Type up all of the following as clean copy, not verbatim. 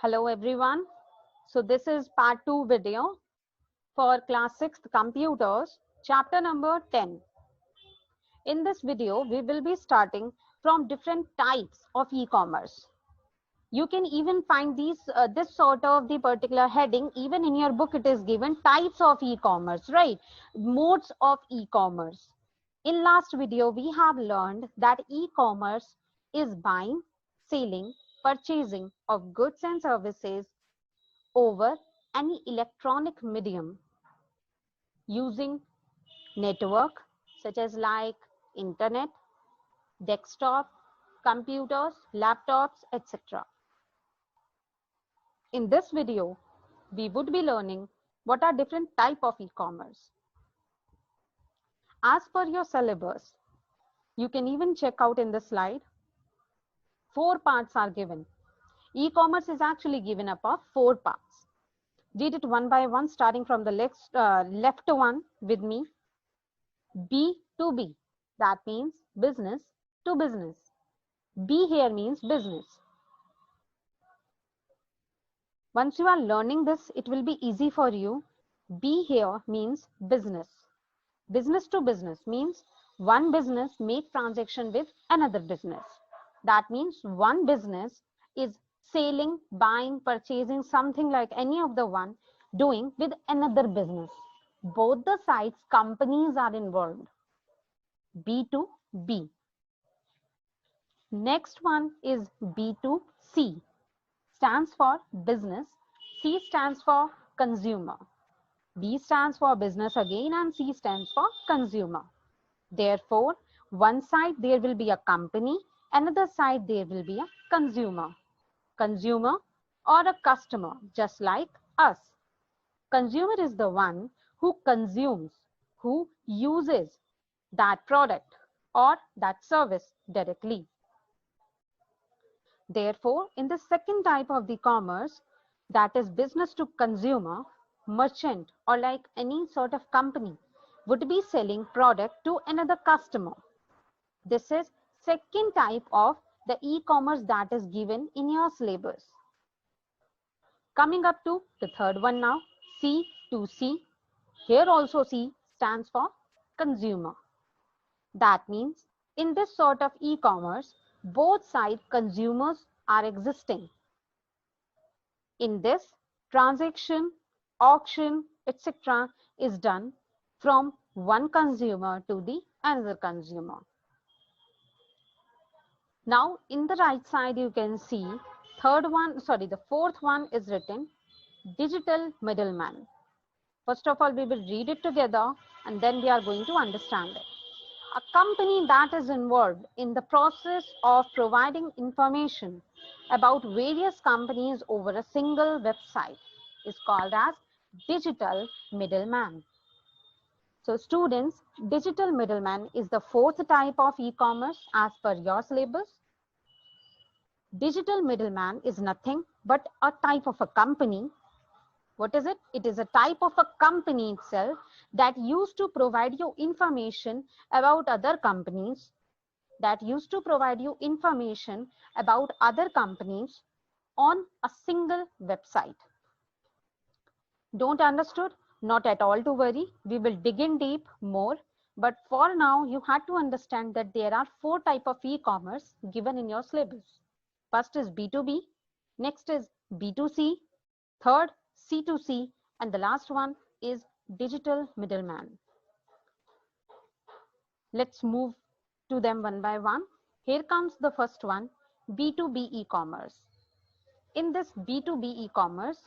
Hello everyone. So this is part 2 video for class 6th computers, chapter number 10. In this video, we will be starting from different types of e-commerce. You can even find this sort of the particular heading, even in your book it is given types of e-commerce, right? Modes of e-commerce. In last video, we have learned that e-commerce is buying, selling, purchasing of goods and services over any electronic medium using network such as like internet, desktop, computers, laptops, etc. In this video, we would be learning what are different type of e-commerce. As per your syllabus, you can even check out in the slide, 4 parts are given. E-commerce is actually given up of 4 parts. Read it one by one, starting from the left one with me. B2B, that means business to business. B here means business. Once you are learning this, it will be easy for you. B here means business. Business to business means one business make transaction with another business. That means one business is selling, buying, purchasing something like any of the one doing with another business. Both the sides, companies are involved. B to B. Next one is B2C. Stands for business. C stands for consumer. B stands for business again and C stands for consumer. Therefore, one side there will be a company, another side there will be a consumer. Consumer or a customer, just like us. Consumer is the one who consumes, who uses that product or that service directly. Therefore, in the second type of the commerce, that is business to consumer, merchant or like any sort of company would be selling product to another customer. This is second type of the e-commerce that is given in your syllabus. Coming up to the third one now, C2C. Here also C stands for consumer. That means in this sort of e-commerce, both side consumers are existing. In this, transaction, auction, etc. is done from one consumer to the another consumer. Now, in the right side, you can see the fourth one is written digital middleman. First of all, we will read it together and then we are going to understand it. A company that is involved in the process of providing information about various companies over a single website is called as digital middleman. So students, digital middleman is the fourth type of e-commerce as per your syllabus. Digital middleman is nothing but a type of a company. What is it? It is a type of a company itself that used to provide you information about other companies, on a single website. Don't understood? Not at all to worry. We will dig in deep more. But for now, you had to understand that there are 4 types of e-commerce given in your syllabus. First is B2B, next is B2C, third C2C, and the last one is digital middleman. Let's move to them one by one. Here comes the first one, B2B e-commerce. In this B2B e-commerce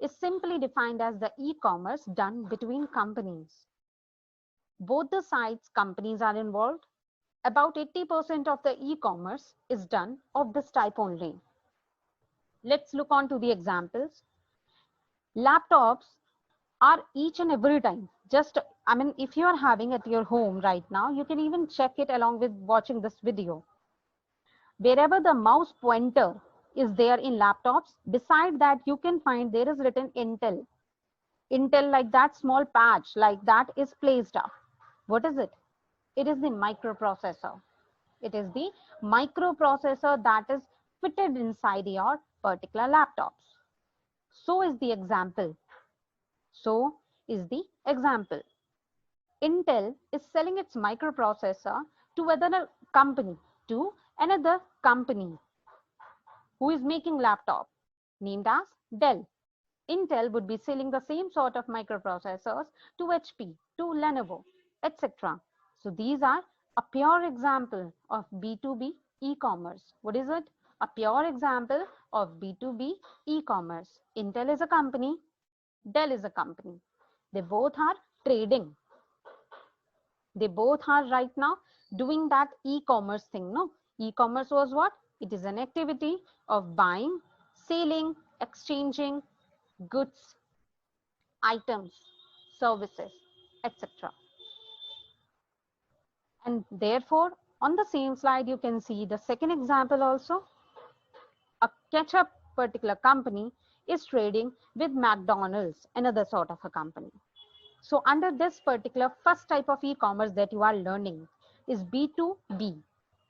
is simply defined as the e-commerce done between companies. Both the sides, companies are involved. About 80% of the e-commerce is done of this type only. Let's look on to the examples. Laptops are each and every time if you are having at your home right now, you can even check it along with watching this video. Wherever the mouse pointer is there in laptops, beside that you can find there is written Intel. Intel, like that small patch like that is placed up. What is it? It is the microprocessor. It is the microprocessor that is fitted inside your particular laptops. So is the example. So is the example. Intel is selling its microprocessor to another company, who is making laptop named as Dell. Intel would be selling the same sort of microprocessors to HP, to Lenovo, etc. So these are a pure example of B2B e-commerce. What is it? A pure example of B2B e-commerce. Intel is a company, Dell is a company. They both are trading. They both are right now doing that e-commerce thing. No, e-commerce was what? It is an activity of buying, selling, exchanging goods, items, services, etc. And therefore, on the same slide, you can see the second example also. A ketchup particular company is trading with McDonald's, another sort of a company. So under this particular first type of e-commerce that you are learning is B2B.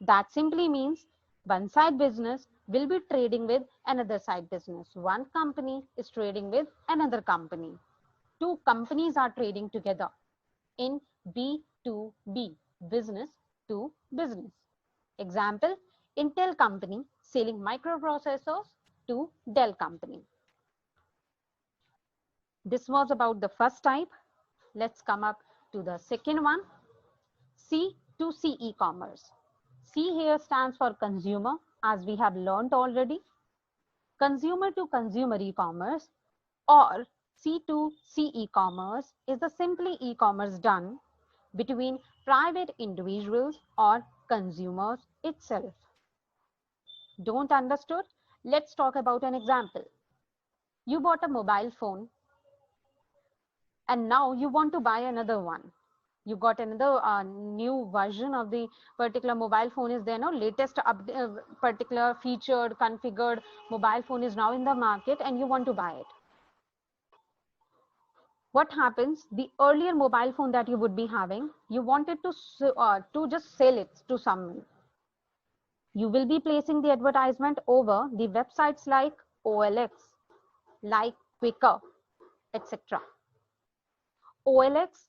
That simply means one side business will be trading with another side business. One company is trading with another company. Two companies are trading together in B2B, business to business. Example, Intel company selling microprocessors to Dell company. This was about the first type. Let's come up to the second one, C2C e-commerce. C here stands for consumer, as we have learned already. Consumer to consumer e-commerce or C2C e-commerce is the simply e-commerce done between private individuals or consumers itself. Don't understood? Let's talk about an example. You bought a mobile phone and now you want to buy another one. You got another new version of the particular mobile phone is there, no? Latest particular featured, configured mobile phone is now in the market and you want to buy it. What happens? The earlier mobile phone that you would be having, you wanted to just sell it to someone. You will be placing the advertisement over the websites like OLX, like Quaker, etc. OLX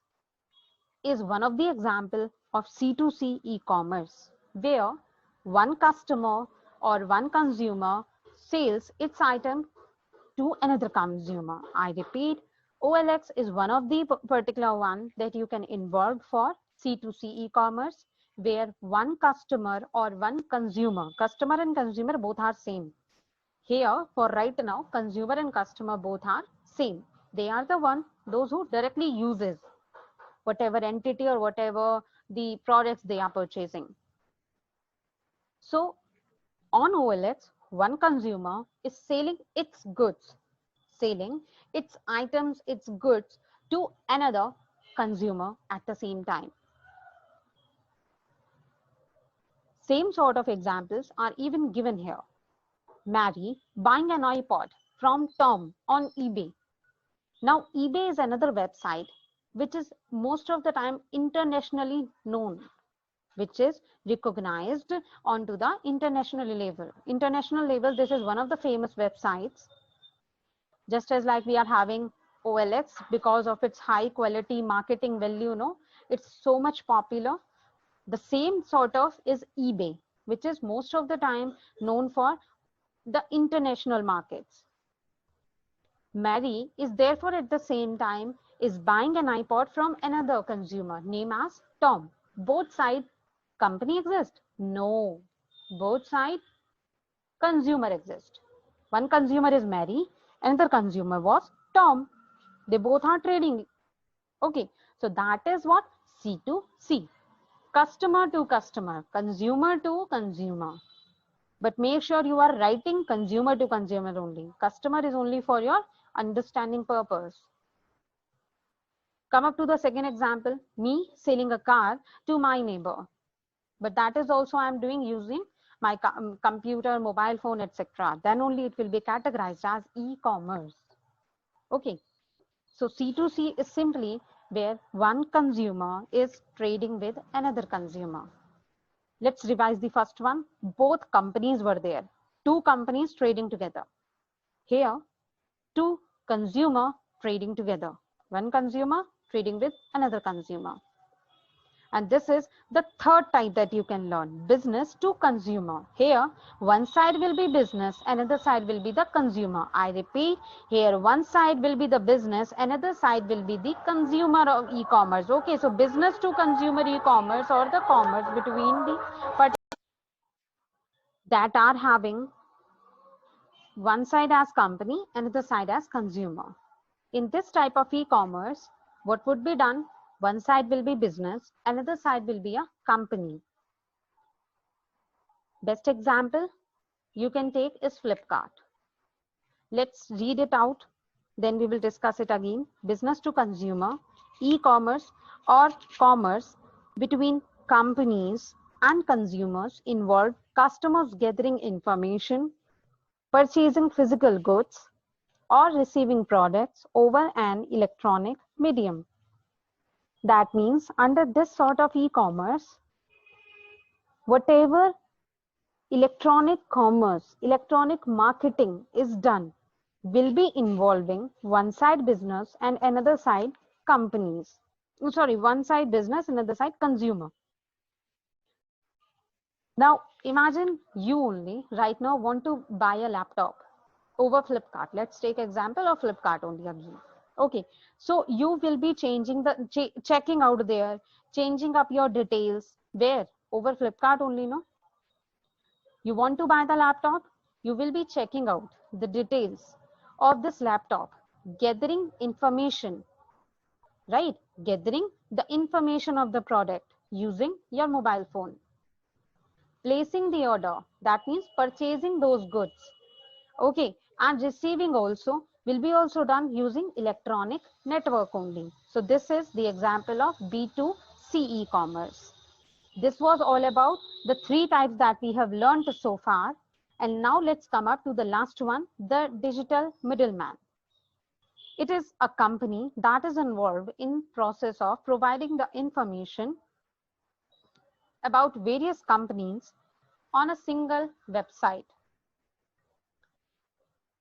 is one of the example of C2C e-commerce, where one customer or one consumer sells its item to another consumer. I repeat, OLX is one of the particular one that you can involve for C2C e-commerce, where one customer or one consumer and consumer both are same. Here, for right now, consumer and customer both are same. They are the one, those who directly uses whatever entity or whatever the products they are purchasing. So on OLX, one consumer is selling its goods, selling its items, its goods to another consumer at the same time. Same sort of examples are even given here. Mary buying an iPod from Tom on eBay. Now, eBay is another website which is most of the time internationally known, which is recognized onto the international level. International level, this is one of the famous websites. Just as like we are having OLX because of its high quality marketing value, no, it's so much popular. The same sort of is eBay, which is most of the time known for the international markets. Mary is therefore at the same time is buying an iPod from another consumer named as Tom. Both sides company exist? No. Both sides consumer exist. One consumer is Mary, another consumer was Tom. They both are trading. Okay, so that is what C2C. Customer to customer, consumer to consumer. But make sure you are writing consumer to consumer only. Customer is only for your understanding purpose. Come up to the second example, me selling a car to my neighbor. But that is also I am doing using my computer, mobile phone, etc. Then only it will be categorized as e-commerce. Okay, so C2C is simply where one consumer is trading with another consumer. Let's revise the first one. Both companies were there. Two companies trading together. Here, two consumer trading together. One consumer trading with another consumer. And this is the third type that you can learn, business to consumer. Here, one side will be business, another side will be the consumer. I repeat, here one side will be the business, another side will be the consumer of e-commerce. Okay, so business to consumer e-commerce, or the commerce between the that are having one side as company, another side as consumer. In this type of e-commerce, what would be done? One side will be business, another side will be a company. Best example you can take is Flipkart. Let's read it out, then we will discuss it again. Business to consumer, e-commerce or commerce between companies and consumers involve customers gathering information, purchasing physical goods, or receiving products over an electronic medium. That means under this sort of e-commerce, whatever electronic commerce, electronic marketing is done will be involving one side business and another side companies. Sorry, one side business, another side consumer. Now imagine you only right now want to buy a laptop over Flipkart. Let's take example of Flipkart only again. Okay, so you will be changing the checking out there, changing up your details. Where? Over Flipkart only, no? You want to buy the laptop, you will be checking out the details of this laptop, gathering information, right? Gathering the information of the product using your mobile phone. Placing the order, that means purchasing those goods. Okay, and receiving also will be also done using electronic network only. So this is the example of B2C e-commerce. This was all about the three types that we have learned so far. And now let's come up to the last one, the digital middleman. It is a company that is involved in process of providing the information about various companies on a single website.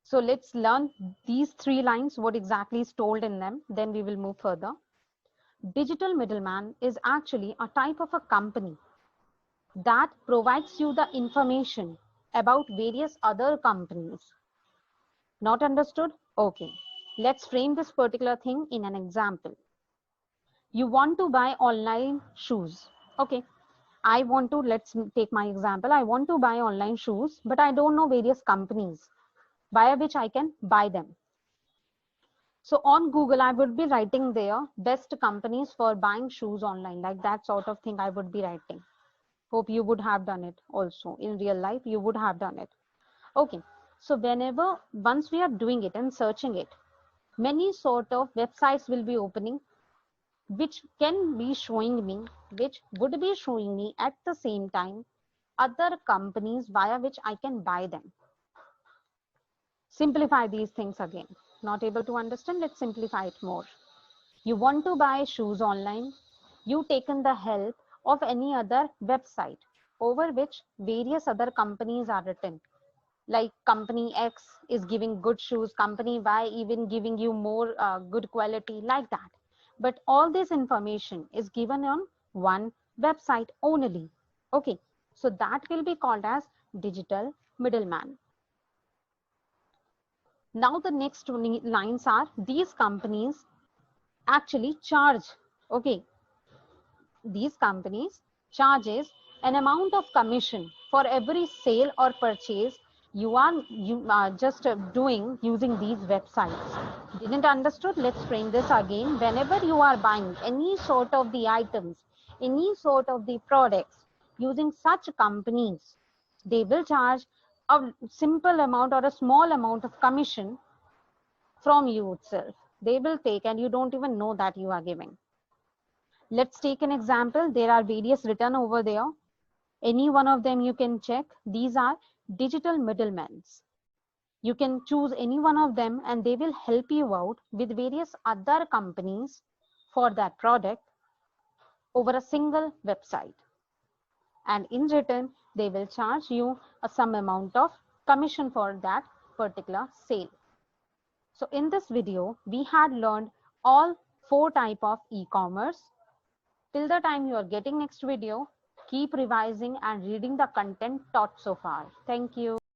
So let's learn these three lines, what exactly is told in them, then we will move further. Digital middleman is actually a type of a company that provides you the information about various other companies. Not understood? Okay. Let's frame this particular thing in an example. You want to buy online shoes. Okay. I want to, let's take my example. I want to buy online shoes, but I don't know various companies via which I can buy them. So on Google, I would be writing there best companies for buying shoes online, like that sort of thing I would be writing. Hope you would have done it also in real life. You would have done it. Okay. So once we are doing it and searching it, many sort of websites will be opening, which can be showing me, which would be showing me at the same time other companies via which I can buy them. Simplify these things again. Not able to understand? Let's simplify it more. You want to buy shoes online. You taken the help of any other website over which various other companies are written. Like company X is giving good shoes, company Y even giving you more good quality, like that. But all this information is given on one website only. Okay, so that will be called as digital middleman. Now the next lines are, these companies actually charge, okay, these companies charges an amount of commission for every sale or purchase you are just doing using these websites. Didn't understood? Let's frame this again. Whenever you are buying any sort of the items, any sort of the products using such companies, they will charge a simple amount or a small amount of commission from you itself. They will take, and you don't even know that you are giving. Let's take an example. There are various written over there. Any one of them you can check. These are digital middlemen. You can choose any one of them and they will help you out with various other companies for that product over a single website. And in return, they will charge you some amount of commission for that particular sale. So in this video, we had learned all 4 types of e-commerce. Till the time you are getting next video, keep revising and reading the content taught so far. Thank you.